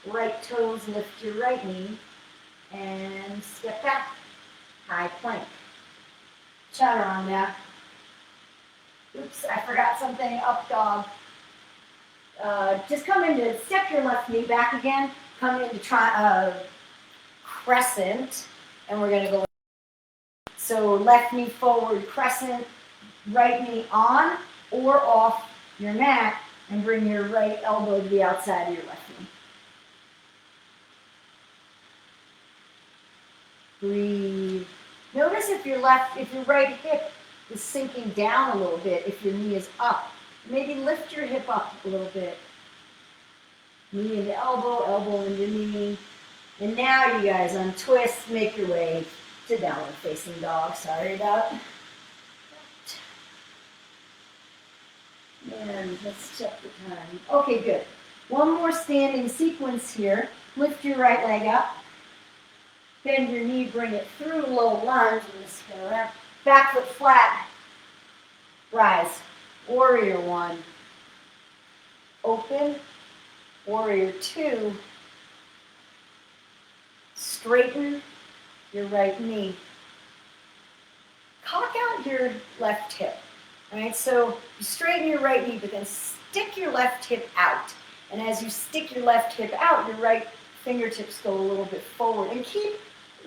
right toes, lift your right knee, and step back, high plank. Chaturanga. Oops, I forgot something, up dog. Just come into, step your left knee back again, come into crescent, and we're gonna go. So left knee forward, crescent, right knee on or off your mat, and bring your right elbow to the outside of your left knee. Breathe. Notice if your right hip is sinking down a little bit, if your knee is up. Maybe lift your hip up a little bit. Knee into elbow, elbow into knee. And now you guys untwist, make your way to downward facing dog. Sorry about that. And let's check the time. Okay, good. One more standing sequence here. Lift your right leg up. Bend your knee, bring it through, low lunge. I'm just going around. Back foot flat. Rise. Warrior one. Open. Warrior two. Straighten your right knee. Cock out your left hip. All right, so you straighten your right knee, but then stick your left hip out. And as you stick your left hip out, your right fingertips go a little bit forward. And keep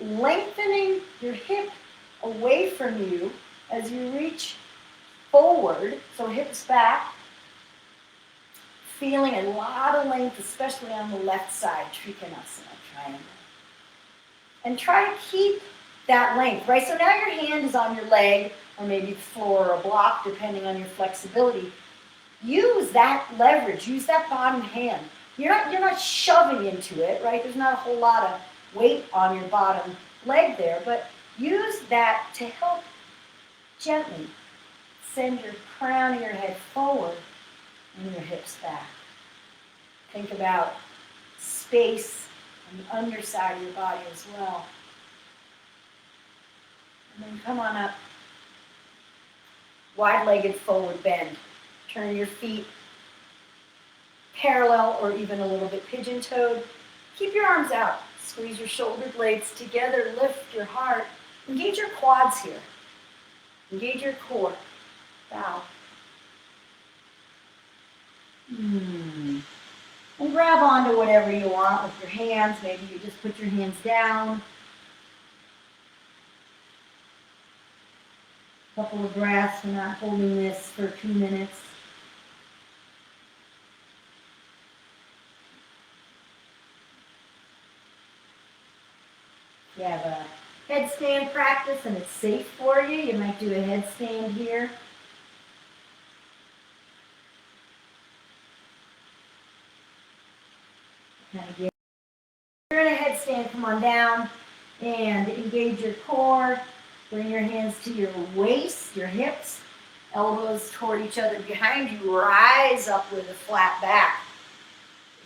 lengthening your hip away from you as you reach forward. So hips back. Feeling a lot of length, especially on the left side, Trikonasana triangle. And try to keep that length, right? So now your hand is on your leg, or maybe the floor or a block, depending on your flexibility. Use that leverage, use that bottom hand. You're not shoving into it, right? There's not a whole lot of weight on your bottom leg there, but use that to help gently send your crown of your head forward and your hips back. Think about space on the underside of your body as well. And then come on up. Wide-legged forward bend. Turn your feet parallel or even a little bit pigeon-toed. Keep your arms out. Squeeze your shoulder blades together. Lift your heart. Engage your quads here. Engage your core. Bow. And grab onto whatever you want with your hands. Maybe you just put your hands down. A couple of breaths. We're not holding this for 2 minutes. you have a headstand practice and it's safe for you, you might do a headstand here. Kind of get, you're in a headstand, come on down and engage your core. Bring your hands to your waist, your hips, elbows toward each other behind you. Rise up with a flat back.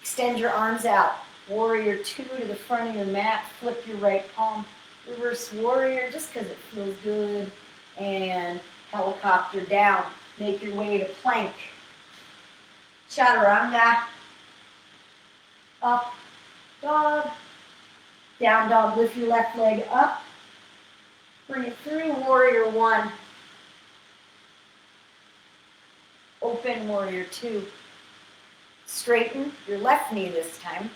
Extend your arms out. Warrior 2 to the front of your mat. Flip your right palm. Reverse warrior just because it feels good. And helicopter down. Make your way to plank. Chaturanga. Up dog. Down dog. Lift your left leg up. Bring it through. Warrior 1. Open warrior 2. Straighten your left knee this time.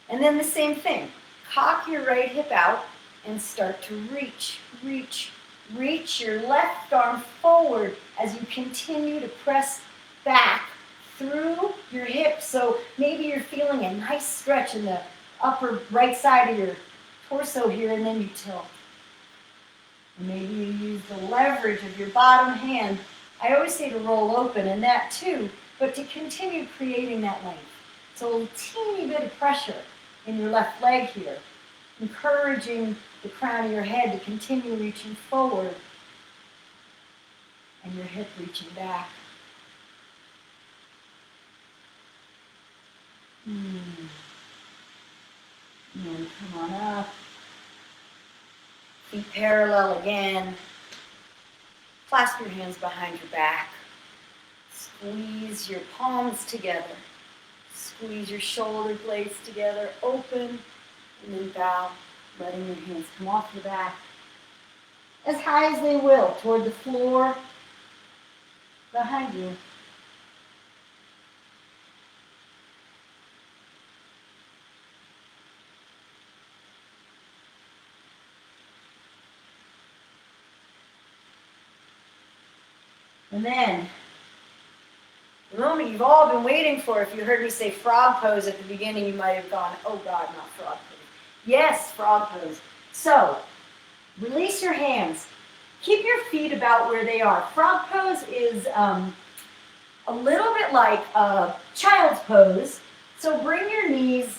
And then the same thing. Cock your right hip out and start to reach, reach, reach your left arm forward as you continue to press back through your hips. So maybe you're feeling a nice stretch in the upper right side of your torso here, and then you tilt. And maybe you use the leverage of your bottom hand. I always say to roll open, and that too, but to continue creating that length. So a teeny bit of pressure in your left leg here, encouraging the crown of your head to continue reaching forward and your hip reaching back. And come on up. Feet parallel again. Clasp your hands behind your back. Squeeze your palms together. Squeeze your shoulder blades together. Open and then bow, letting your hands come off your back as high as they will toward the floor behind you. And then, the moment you've all been waiting for, if you heard me say frog pose at the beginning, you might have gone, oh God, not frog pose. Yes, frog pose. So, release your hands. Keep your feet about where they are. Frog pose is a little bit like a child's pose. So bring your knees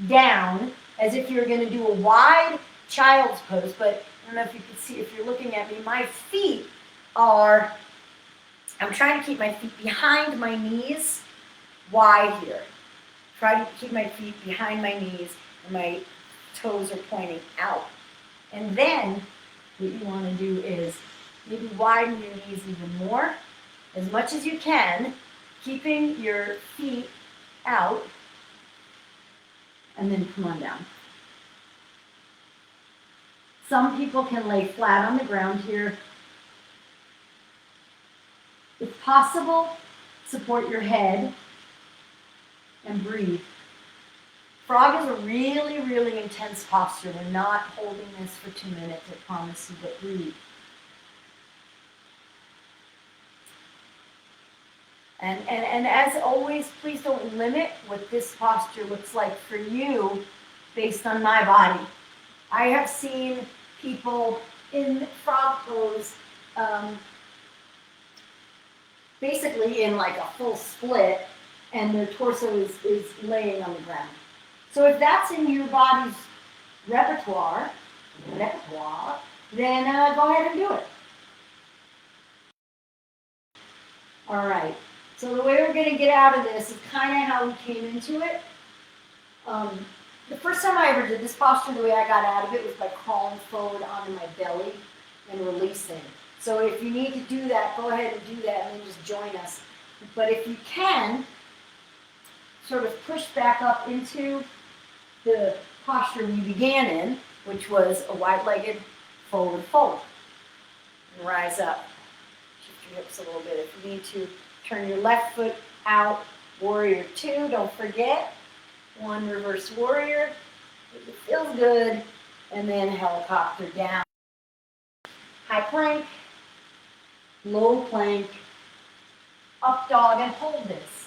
down as if you're going to do a wide child's pose. But I don't know if you can see, if you're looking at me, my feet are... I'm trying to keep my feet behind my knees, wide here. Try to keep my feet behind my knees, and my toes are pointing out. And then, what you want to do is maybe widen your knees even more, as much as you can, keeping your feet out, and then come on down. Some people can lay flat on the ground here. If possible, support your head and breathe. Frog is a really, really intense posture. We're not holding this for 2 minutes, I promise you, but breathe. And as always, please don't limit what this posture looks like for you based on my body. I have seen people in frog pose basically in like a full split, and their torso is laying on the ground. So if that's in your body's repertoire, then go ahead and do it. All right, so the way we're going to get out of this is kind of how we came into it. The first time I ever did this posture, the way I got out of it was by crawling forward onto my belly and releasing. So if you need to do that, go ahead and do that and then just join us. But if you can, sort of push back up into the posture we began in, which was a wide-legged forward fold. And rise up. Shift your hips a little bit. If you need to, turn your left foot out. Warrior 2, don't forget. 1 reverse warrior. If it feels good. And then helicopter down. High plank. Low plank, up dog, and hold this.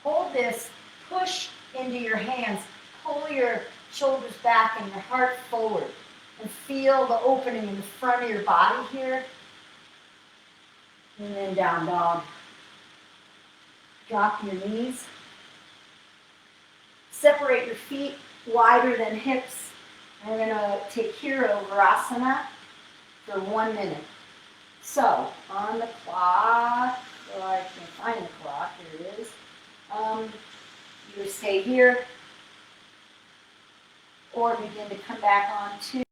Hold this, push into your hands, pull your shoulders back and your heart forward. And feel the opening in the front of your body here. And then down dog. Drop your knees. Separate your feet wider than hips. And we're going to take Hero Virasana for 1 minute. So, on the clock, oh, I can't find the clock, here it is. Either stay here or begin to come back onto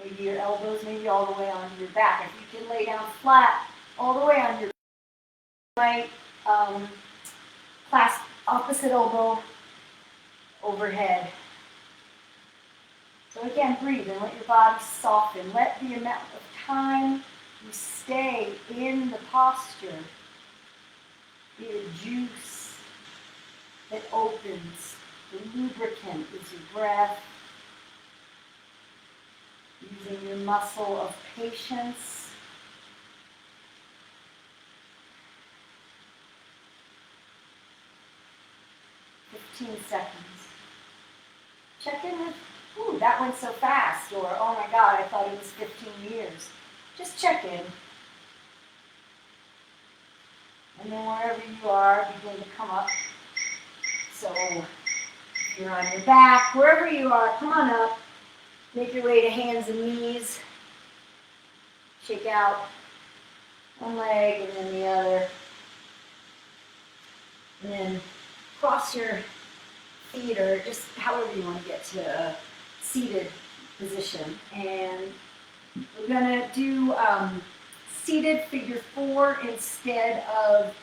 maybe your elbows, maybe all the way onto your back. If you can lay down flat, all the way on your right, clasp opposite elbow overhead. So again, breathe and let your body soften. Let the amount of time you stay in the posture be a juice that opens. The lubricant is your breath. Using your muscle of patience. "15 seconds. Check in with, ooh, that went so fast, or oh my God, I thought it was 15 years. Just check in. And then wherever you are, begin to come up. So if you're on your back, wherever you are, come on up. Make your way to hands and knees. Shake out one leg and then the other. And then cross your feet, or just however you want to get to a seated position. And we're going to do seated figure 4 instead of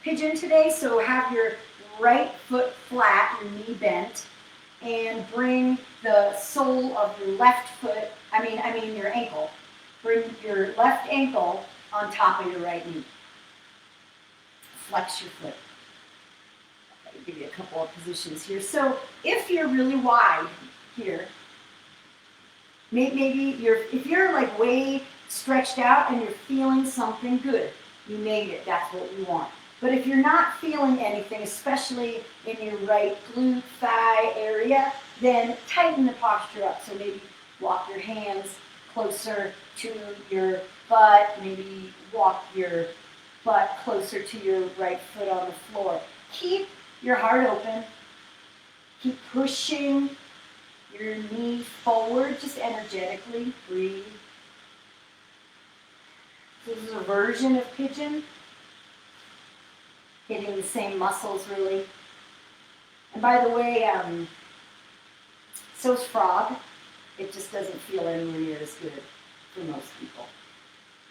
pigeon today. So have your right foot flat, your knee bent, and bring the sole of your left foot, I mean your ankle. Bring your left ankle on top of your right knee. Flex your foot. I'll give you a couple of positions here. So if you're really wide here, maybe if you're like way stretched out and you're feeling something, good. You made it. That's what we want. But if you're not feeling anything, especially in your right glute, thigh area, then tighten the posture up. So maybe walk your hands closer to your butt. Maybe walk your butt closer to your right foot on the floor. Keep your heart open. Keep pushing your knee forward, just energetically. Breathe. This is a version of pigeon. Hitting the same muscles, really. And by the way, so's frog. It just doesn't feel anywhere near as good for most people.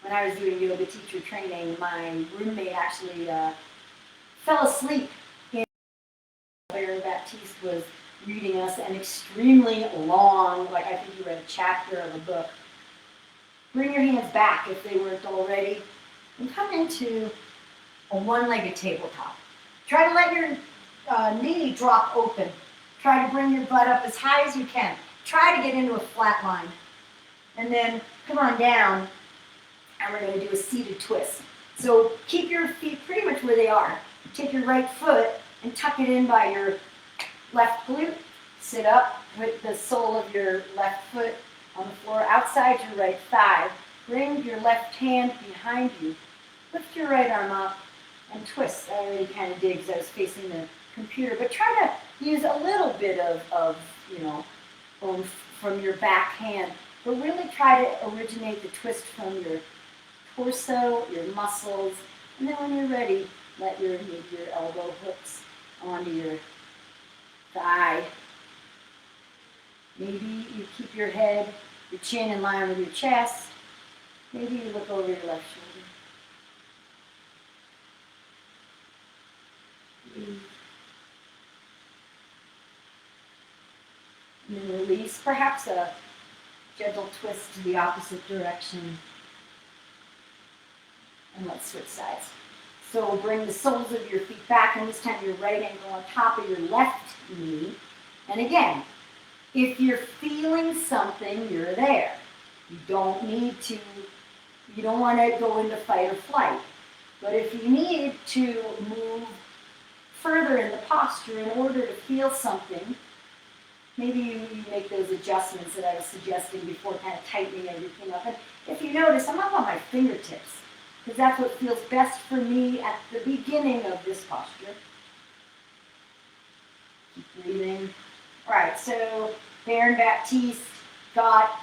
When I was doing yoga teacher training, my roommate actually fell asleep. Barry Baptiste was reading us an extremely long, like I think he read a chapter of a book. Bring your hands back if they weren't already, and come into a one-legged tabletop. Try to let your knee drop open. Try to bring your butt up as high as you can. Try to get into a flat line. And then come on down, and we're going to do a seated twist. So keep your feet pretty much where they are. Take your right foot and tuck it in by your left glute. Sit up with the sole of your left foot on the floor outside your right thigh. Bring your left hand behind you. Lift your right arm up and twist. I already kind of did because I was facing the computer, but try to use a little bit of oomph from your back hand, but really try to originate the twist from your torso, your muscles, and then when you're ready, let your elbow hooks onto your thigh. Maybe you keep your head, your chin in line with your chest. Maybe you look over your left shoulder. And then release, perhaps a gentle twist to the opposite direction. And let's switch sides. So we'll bring the soles of your feet back, and this time your right ankle on top of your left knee. And again, if you're feeling something, you're there. You don't want to go into fight or flight. But if you need to move further in the posture in order to feel something, maybe you make those adjustments that I was suggesting before, kind of tightening everything up. And if you notice, I'm up on my fingertips, because that's what feels best for me at the beginning of this posture. Keep breathing. All right, so Baron Baptiste got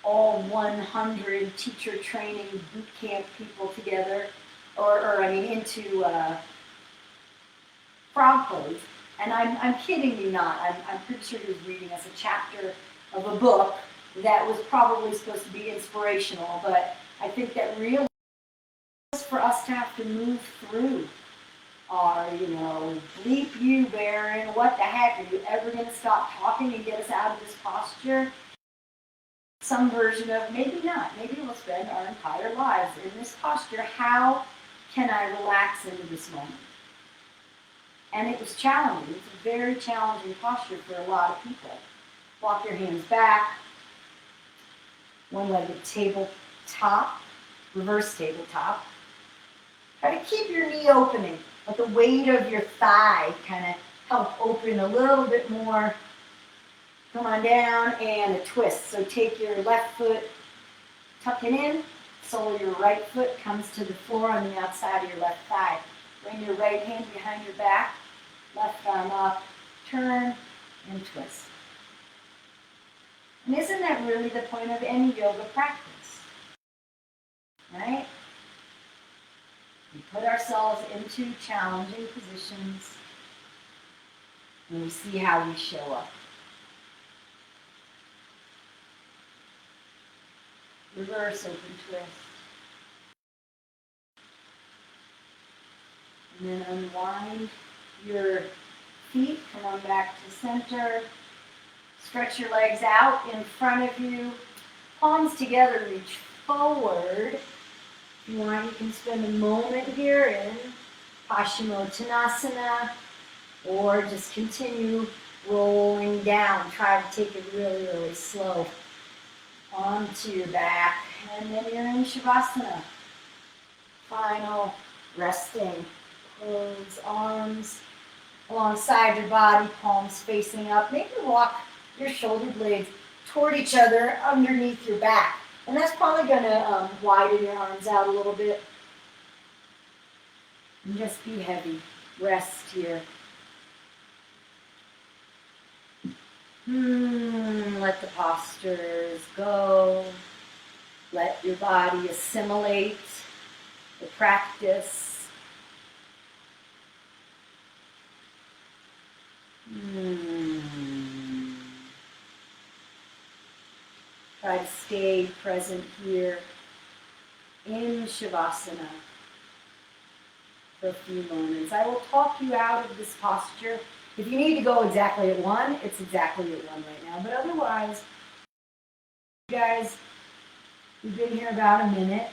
all 100 teacher training boot camp people together, into frog pose. And I'm kidding you not. I'm pretty sure he was reading us a chapter of a book that was probably supposed to be inspirational, but I think that really for us to have to move through are, bleep you, Baron, what the heck, are you ever going to stop talking and get us out of this posture? Some version of, maybe not, maybe we'll spend our entire lives in this posture. How can I relax into this moment? And it was challenging. It's a very challenging posture for a lot of people. Walk your hands back, one-legged tabletop, reverse tabletop. Try to keep your knee opening. Let the weight of your thigh kind of help open a little bit more. Come on down and a twist. So take your left foot, tuck it in. Sole of your right foot comes to the floor on the outside of your left thigh. Bring your right hand behind your back. Left arm up. Turn and twist. And isn't that really the point of any yoga practice? Right? We put ourselves into challenging positions and we see how we show up. Reverse open twist. And then unwind your feet. Come on back to center. Stretch your legs out in front of you. Palms together, reach forward. If you want, you can spend a moment here in Paschimottanasana, or just continue rolling down. Try to take it really, really slow onto your back. And then you're in Shavasana. Final resting. Close arms alongside your body, palms facing up. Maybe walk your shoulder blades toward each other underneath your back. And that's probably going to widen your arms out a little bit. And just be heavy. Rest here. Let the postures go. Let your body assimilate the practice. Try to stay present here in Shavasana for a few moments. I will talk you out of this posture. If you need to go exactly at 1, it's exactly at 1 right now. But otherwise, you guys, we've been here about a minute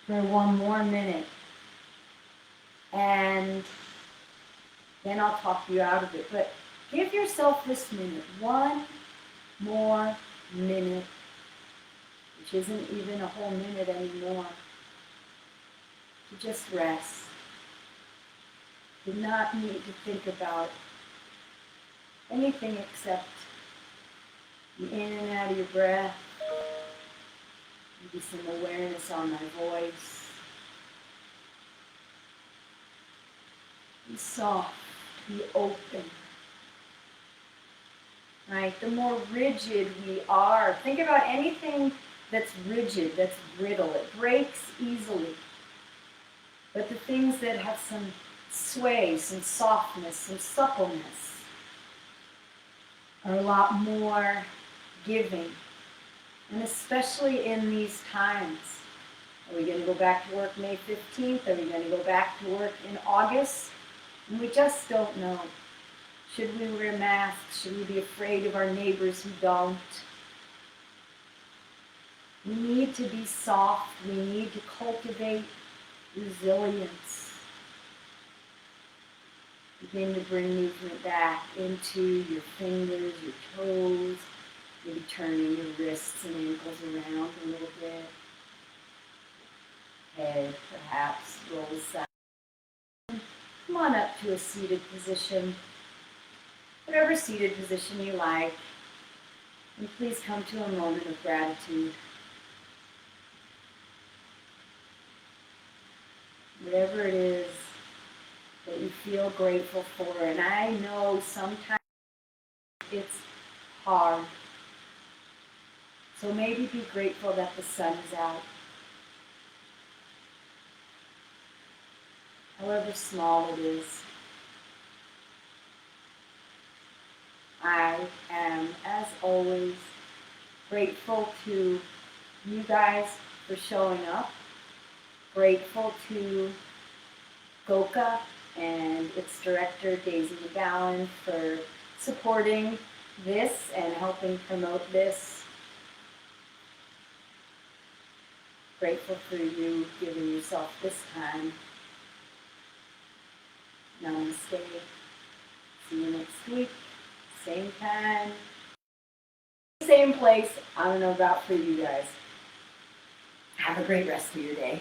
for 1 more minute. And then I'll talk you out of it. But give yourself this minute, 1 more minute, which isn't even a whole minute anymore, to just rest. Do not need to think about anything except the in and out of your breath, maybe some awareness on my voice. Be soft, be open. Right? The more rigid we are, think about anything that's rigid, that's brittle. It breaks easily. But the things that have some sway, some softness, some suppleness are a lot more giving. And especially in these times. Are we going to go back to work May 15th? Are we going to go back to work in August? And we just don't know. Should we wear masks? Should we be afraid of our neighbors who don't? We need to be soft. We need to cultivate resilience. Begin to bring movement back into your fingers, your toes, maybe turning your wrists and ankles around a little bit. Head perhaps rolls side. Come on up to a seated position. whatever seated position you like. And please come to a moment of gratitude. Whatever it is that you feel grateful for. And I know sometimes it's hard. So maybe be grateful that the sun is out. However small it is. I am, as always, grateful to you guys for showing up. Grateful to GOCA and its director, Daisy McGowan, for supporting this and helping promote this. Grateful for you giving yourself this time. Namaste. See you next week. Same time. Same place. I don't know about for you guys. Have a great rest of your day.